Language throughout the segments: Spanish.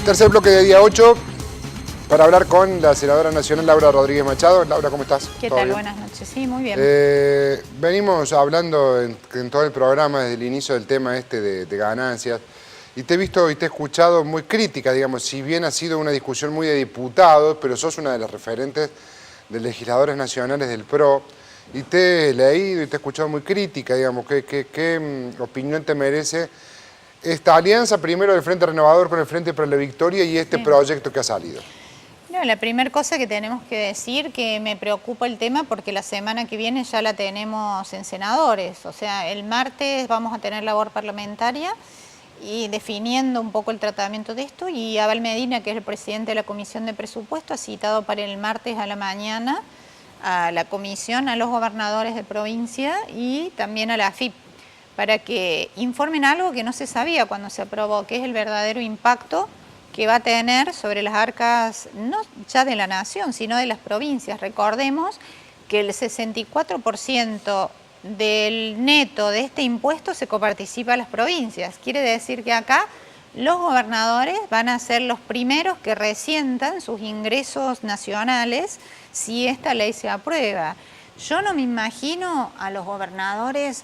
Tercer bloque de día 8 para hablar con la senadora nacional Laura Rodríguez Machado. Laura, ¿cómo estás? ¿Qué tal? Buenas noches. Sí, muy bien. Venimos hablando en todo el programa desde el inicio del tema de ganancias y te he visto y te he escuchado muy crítica, digamos, si bien ha sido una discusión muy de diputados, pero sos una de las referentes de legisladores nacionales del PRO y te he leído y te he escuchado muy crítica, digamos, ¿qué opinión te merece esta alianza primero del Frente Renovador con el Frente para la Victoria y este proyecto que ha salido? No, la primera cosa que tenemos que decir que me preocupa el tema porque la semana que viene ya la tenemos en senadores. O sea, el martes vamos a tener labor parlamentaria y definiendo un poco el tratamiento de esto, y Abel Medina, que es el presidente de la Comisión de Presupuesto, ha citado para el martes a la mañana a la comisión, a los gobernadores de provincia y también a la AFIP, para que informen algo que no se sabía cuando se aprobó, que es el verdadero impacto que va a tener sobre las arcas, no ya de la nación, sino de las provincias. Recordemos que el 64% del neto de este impuesto se coparticipa a las provincias. Quiere decir que acá los gobernadores van a ser los primeros que resientan sus ingresos nacionales si esta ley se aprueba. Yo no me imagino a los gobernadores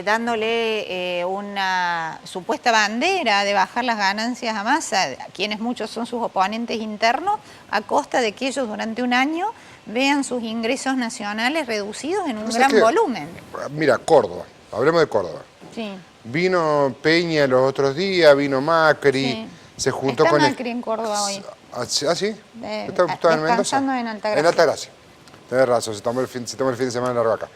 dándole una supuesta bandera de bajar las ganancias a Massa, quienes muchos son sus oponentes internos, a costa de que ellos durante un año vean sus ingresos nacionales reducidos en un gran volumen. Mira, Córdoba, hablemos de Córdoba. Sí. Vino Peña los otros días, vino Macri, Sí. se juntó Está con... Macri en Córdoba hoy. ¿Ah, sí? Descansando en Altagracia. En Altagracia. Tenés razón, se tomó el fin de semana largo acá.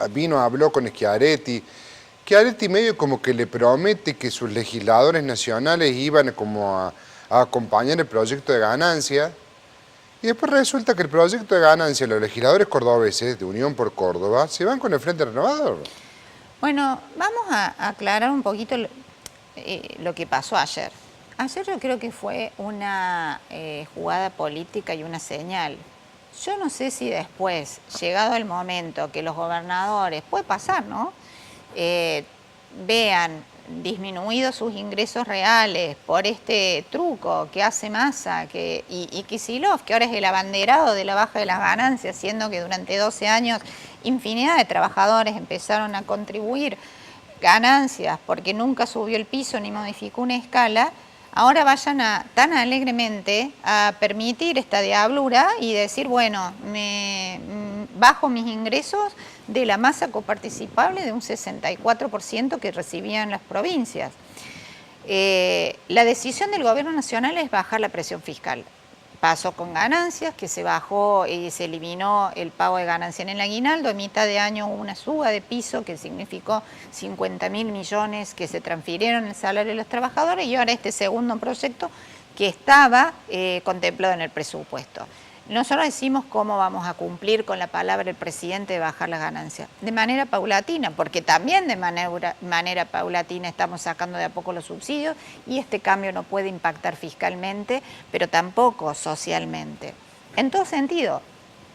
Vino, habló con Schiaretti. Schiaretti medio como que le promete que sus legisladores nacionales iban como a acompañar el proyecto de ganancia. Y después resulta que el proyecto de ganancia, los legisladores cordobeses de Unión por Córdoba, se van con el Frente Renovador. Bueno, vamos a aclarar un poquito lo que pasó ayer. Ayer yo creo que fue una jugada política y una señal. Yo no sé si después, llegado el momento que los gobernadores, puede pasar, ¿no?, vean disminuidos sus ingresos reales por este truco que hace Massa y Kicillof, que ahora es el abanderado de la baja de las ganancias, siendo que durante 12 años infinidad de trabajadores empezaron a contribuir ganancias porque nunca subió el piso ni modificó una escala. Ahora vayan tan alegremente a permitir esta diablura y decir, bueno, bajo mis ingresos de la masa coparticipable de un 64% que recibían las provincias. La decisión del gobierno nacional es bajar la presión fiscal. Pasó con ganancias, que se bajó y se eliminó el pago de ganancia en el aguinaldo. A mitad de año hubo una suba de piso que significó 50.000 millones que se transfirieron el salario de los trabajadores, y ahora este segundo proyecto que estaba contemplado en el presupuesto. Nosotros decimos cómo vamos a cumplir con la palabra del presidente de bajar las ganancias. De manera paulatina, porque también de manera paulatina estamos sacando de a poco los subsidios y este cambio no puede impactar fiscalmente, pero tampoco socialmente. En todo sentido,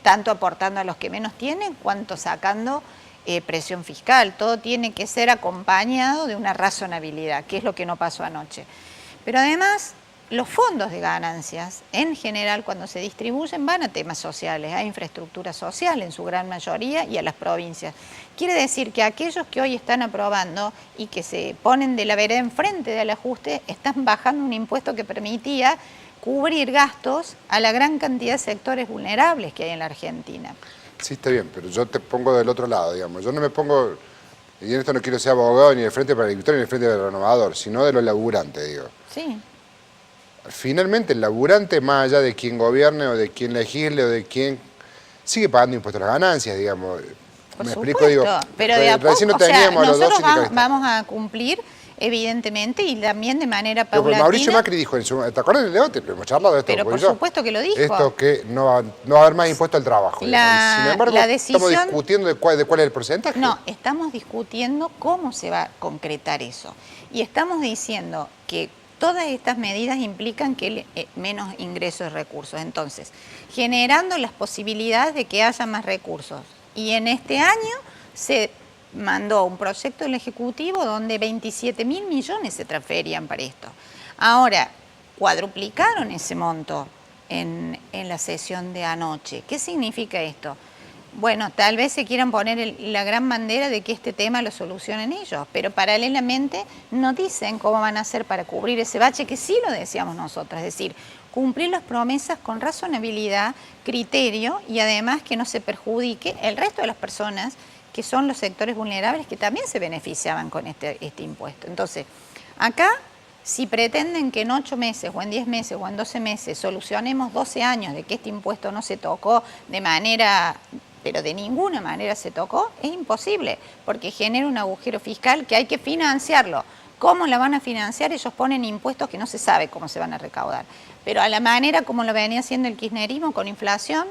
tanto aportando a los que menos tienen, cuanto sacando presión fiscal. Todo tiene que ser acompañado de una razonabilidad, que es lo que no pasó anoche. Pero además, los fondos de ganancias, en general, cuando se distribuyen, van a temas sociales, a infraestructura social en su gran mayoría y a las provincias. Quiere decir que aquellos que hoy están aprobando y que se ponen de la vereda enfrente del ajuste, están bajando un impuesto que permitía cubrir gastos a la gran cantidad de sectores vulnerables que hay en la Argentina. Sí, está bien, pero yo te pongo del otro lado, digamos. Yo no me pongo, y en esto no quiero ser abogado ni del Frente para la Victoria ni del Frente del Renovador, sino de los laburantes, digo. Sí. Finalmente el laburante, más allá de quien gobierne o de quien legisle o de quien sigue pagando impuestos a las ganancias, digamos. Por Me supuesto, explico, digo, pero de a poco, recién no teníamos los dos nosotros vamos a cumplir, evidentemente, y también de manera paulatina. Mauricio Macri dijo, ¿te acuerdas del debate? Pero hemos charlado de esto. Pero por supuesto que lo dijo. Esto que no va a haber más impuesto al trabajo. Sin embargo, la decisión, estamos discutiendo de cuál es el porcentaje. No, estamos discutiendo cómo se va a concretar eso. Y estamos diciendo que todas estas medidas implican que menos ingresos de recursos. Entonces, generando las posibilidades de que haya más recursos. Y en este año se mandó un proyecto del Ejecutivo donde 27.000 millones se transferían para esto. Ahora, cuadruplicaron ese monto en la sesión de anoche. ¿Qué significa esto? Bueno, tal vez se quieran poner la gran bandera de que este tema lo solucionen ellos, pero paralelamente no dicen cómo van a hacer para cubrir ese bache, que sí lo decíamos nosotros, es decir, cumplir las promesas con razonabilidad, criterio y además que no se perjudique el resto de las personas que son los sectores vulnerables que también se beneficiaban con este impuesto. Entonces, acá, si pretenden que en 8 meses o en 10 meses o en 12 meses solucionemos 12 años de que este impuesto no se tocó de manera, pero de ninguna manera se tocó, es imposible, porque genera un agujero fiscal que hay que financiarlo. ¿Cómo la van a financiar? Ellos ponen impuestos que no se sabe cómo se van a recaudar. Pero a la manera como lo venía haciendo el kirchnerismo, con inflación,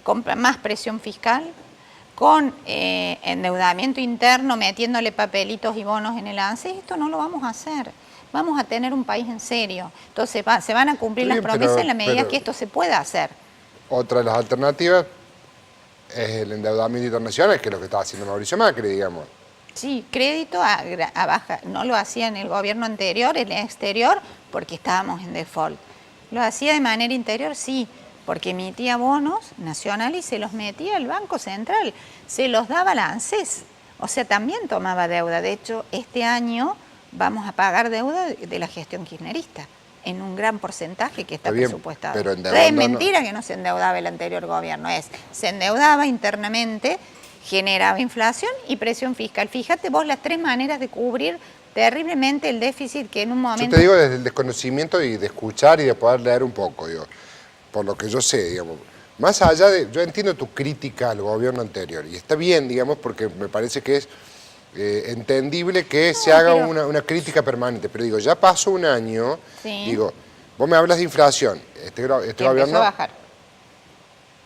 con más presión fiscal, con endeudamiento interno, metiéndole papelitos y bonos en el ANSES, esto no lo vamos a hacer. Vamos a tener un país en serio. Entonces se van a cumplir las promesas en la medida que esto se pueda hacer. Otra de las alternativas es el endeudamiento internacional, que es lo que estaba haciendo Mauricio Macri, digamos. Sí, crédito a baja. No lo hacía en el gobierno anterior, en el exterior, porque estábamos en default. Lo hacía de manera interior, sí, porque emitía bonos nacionales y se los metía al Banco Central. Se los daba la ANSES. O sea, también tomaba deuda. De hecho, este año vamos a pagar deuda de la gestión kirchnerista en un gran porcentaje que está presupuestado. Pero entonces es mentira que no se endeudaba el anterior gobierno, se endeudaba internamente, generaba inflación y presión fiscal. Fíjate vos las 3 maneras de cubrir terriblemente el déficit que en un momento... Yo te digo desde el desconocimiento y de escuchar y de poder leer un poco, digo, por lo que yo sé, digamos. Más allá de... Yo entiendo tu crítica al gobierno anterior y está bien, digamos, porque me parece que es entendible que se haga una crítica permanente, pero digo, ya pasó un año, digo, vos me hablas de inflación, este gobierno... empezó a bajar.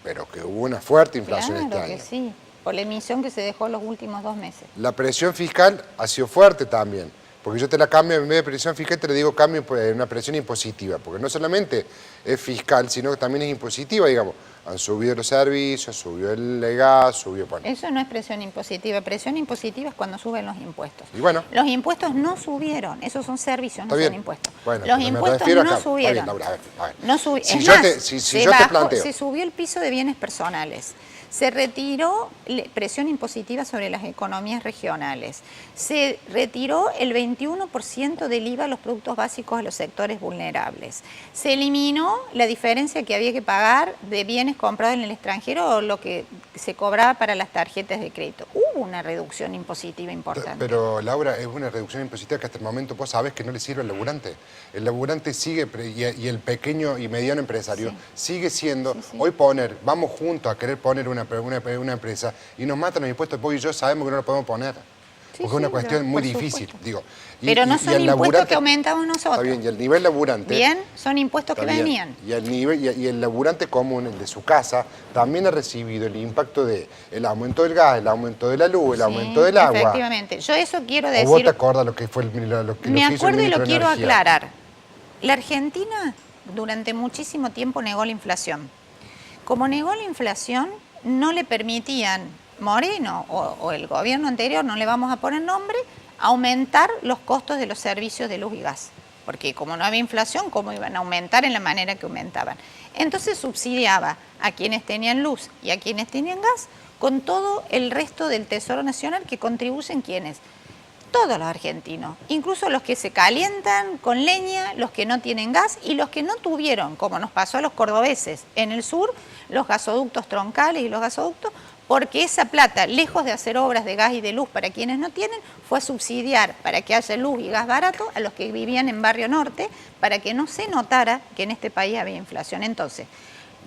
Pero que hubo una fuerte inflación este año. Que sí, por la emisión que se dejó los últimos 2 meses. La presión fiscal ha sido fuerte también, porque yo te la cambio, en vez de presión fiscal te le digo cambio una presión impositiva, porque no solamente es fiscal, sino que también es impositiva, digamos. Han subido los servicios, subió el gas, subió... Bueno. Eso no es presión impositiva es cuando suben los impuestos. Y bueno, los impuestos no subieron, esos son servicios, no son impuestos. Bueno, los impuestos no subieron. Bien, Laura, a ver. No subieron. Si yo te planteo... Se subió el piso de bienes personales. Se retiró presión impositiva sobre las economías regionales. Se retiró el 21% del IVA a los productos básicos a los sectores vulnerables. Se eliminó la diferencia que había que pagar de bienes comprados en el extranjero o lo que se cobraba para las tarjetas de crédito. Hubo una reducción impositiva importante. Pero, Laura, es una reducción impositiva que hasta el momento vos sabés que no le sirve al laburante. El laburante sigue, y el pequeño y mediano empresario sigue siendo, hoy vamos juntos a querer poner una empresa y nos matan los impuestos, vos y yo sabemos que no lo podemos poner. Porque es una cuestión muy difícil, digo. Pero no son impuestos que aumentamos nosotros. Está bien, y el nivel laburante... Bien, son impuestos que venían. Y el laburante común, el de su casa, también ha recibido el impacto del aumento del gas, el aumento de la luz, el aumento del agua. Efectivamente. Yo eso quiero decir... ¿O vos te acordás lo que fue lo que hizo el ministro de Energía? Me acuerdo y lo quiero aclarar. La Argentina durante muchísimo tiempo negó la inflación. Como negó la inflación, no le permitían Moreno o el gobierno anterior, no le vamos a poner nombre, aumentar los costos de los servicios de luz y gas. Porque como no había inflación, ¿cómo iban a aumentar en la manera que aumentaban? Entonces subsidiaba a quienes tenían luz y a quienes tenían gas con todo el resto del Tesoro Nacional que contribuyen quienes. Todos los argentinos, incluso los que se calientan con leña, los que no tienen gas y los que no tuvieron, como nos pasó a los cordobeses en el sur, los gasoductos troncales y los gasoductos, porque esa plata, lejos de hacer obras de gas y de luz para quienes no tienen, fue a subsidiar para que haya luz y gas barato a los que vivían en Barrio Norte, para que no se notara que en este país había inflación. Entonces,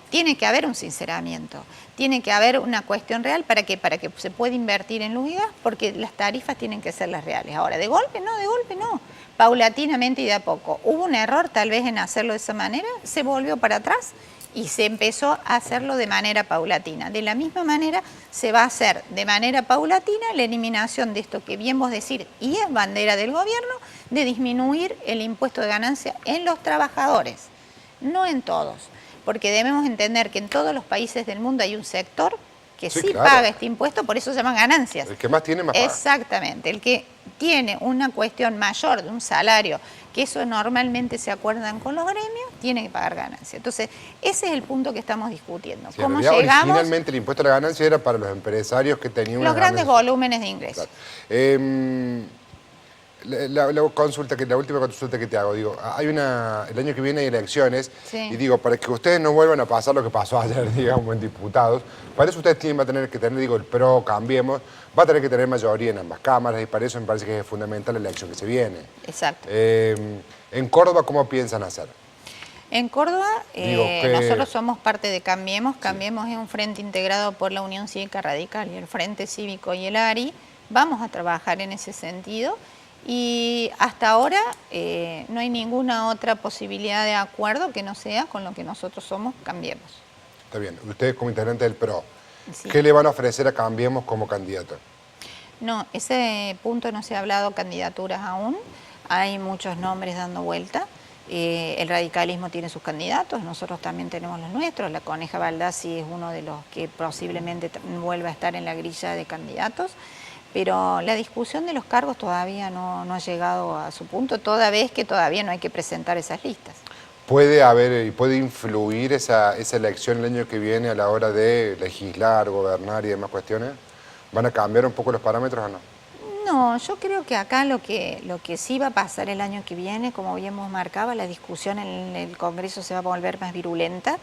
tiene que haber un sinceramiento, tiene que haber una cuestión real para que se pueda invertir en luz y gas, porque las tarifas tienen que ser las reales. Ahora, de golpe no, paulatinamente y de a poco. Hubo un error tal vez en hacerlo de esa manera, se volvió para atrás y se empezó a hacerlo de manera paulatina. De la misma manera se va a hacer de manera paulatina la eliminación de esto que bien vos decís, y es bandera del gobierno, de disminuir el impuesto de ganancia en los trabajadores, no en todos. Porque debemos entender que en todos los países del mundo hay un sector que Sí, sí claro. paga este impuesto, por eso se llaman ganancias. El que más tiene, más paga. Exactamente, el que tiene una cuestión mayor de un salario, que eso normalmente se acuerdan con los gremios, tiene que pagar ganancias. Entonces, ese es el punto que estamos discutiendo. Sí, en ¿Cómo realidad, llegamos? originalmente el impuesto a la ganancia era para los empresarios que tenían Los unas grandes ganancias. volúmenes de ingresos. Claro. La última consulta que te hago, digo, el año que viene hay elecciones, Sí. y digo, para que ustedes no vuelvan a pasar lo que pasó ayer, digamos, en diputados, para eso ustedes va a tener que tener, digo, el PRO, Cambiemos, va a tener que tener mayoría en ambas cámaras, y para eso me parece que es fundamental la elección que se viene. Exacto. En Córdoba, ¿cómo piensan hacer? En Córdoba, Digo, nosotros somos parte de Cambiemos. Cambiemos es un frente integrado por la Unión Cívica Radical y el Frente Cívico y el ARI. Vamos a trabajar en ese sentido. Y hasta ahora no hay ninguna otra posibilidad de acuerdo que no sea con lo que nosotros somos Cambiemos. Está bien, ustedes como integrantes del PRO, Sí. ¿qué le van a ofrecer a Cambiemos como candidato? No, ese punto no se ha hablado candidaturas aún. Hay muchos nombres dando vuelta. El radicalismo tiene sus candidatos, nosotros también tenemos los nuestros. La Coneja Baldassi es uno de los que posiblemente vuelva a estar en la grilla de candidatos. Pero la discusión de los cargos todavía no ha llegado a su punto, toda vez que todavía no hay que presentar esas listas. ¿Puede haber y puede influir esa elección el año que viene a la hora de legislar, gobernar y demás cuestiones? ¿Van a cambiar un poco los parámetros o no? No, yo creo que acá lo que sí va a pasar el año que viene, como bien vos marcaba, la discusión en el Congreso se va a volver más virulenta.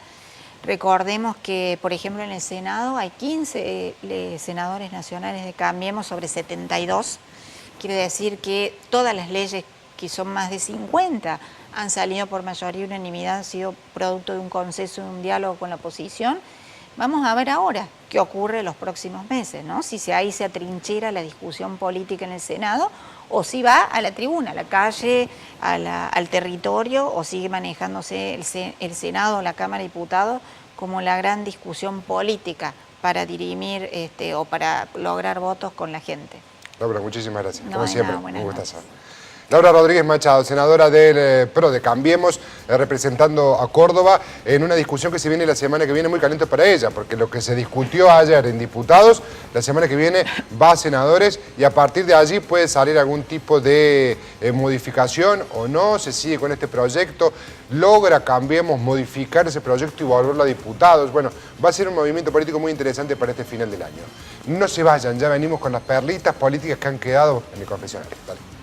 Recordemos que, por ejemplo, en el Senado hay 15 senadores nacionales de Cambiemos sobre 72. Quiere decir que todas las leyes, que son más de 50, han salido por mayoría y unanimidad, han sido producto de un consenso, de un diálogo con la oposición. Vamos a ver ahora qué ocurre en los próximos meses, ¿no? Si ahí se atrinchera la discusión política en el Senado o si va a la tribuna, a la calle, al territorio, o sigue manejándose el Senado o la Cámara de Diputados como la gran discusión política para dirimir o para lograr votos con la gente. Laura, muchísimas gracias. No, Como de siempre, nada, buenas un noches. gustazo. Laura Rodríguez Machado, senadora del PRO de Cambiemos, representando a Córdoba en una discusión que se viene la semana que viene muy caliente para ella, porque lo que se discutió ayer en diputados, la semana que viene va a senadores y a partir de allí puede salir algún tipo de modificación o no, se sigue con este proyecto, logra Cambiemos modificar ese proyecto y volverlo a diputados. Bueno, va a ser un movimiento político muy interesante para este final del año. No se vayan, ya venimos con las perlitas políticas que han quedado en el confesionario. Dale.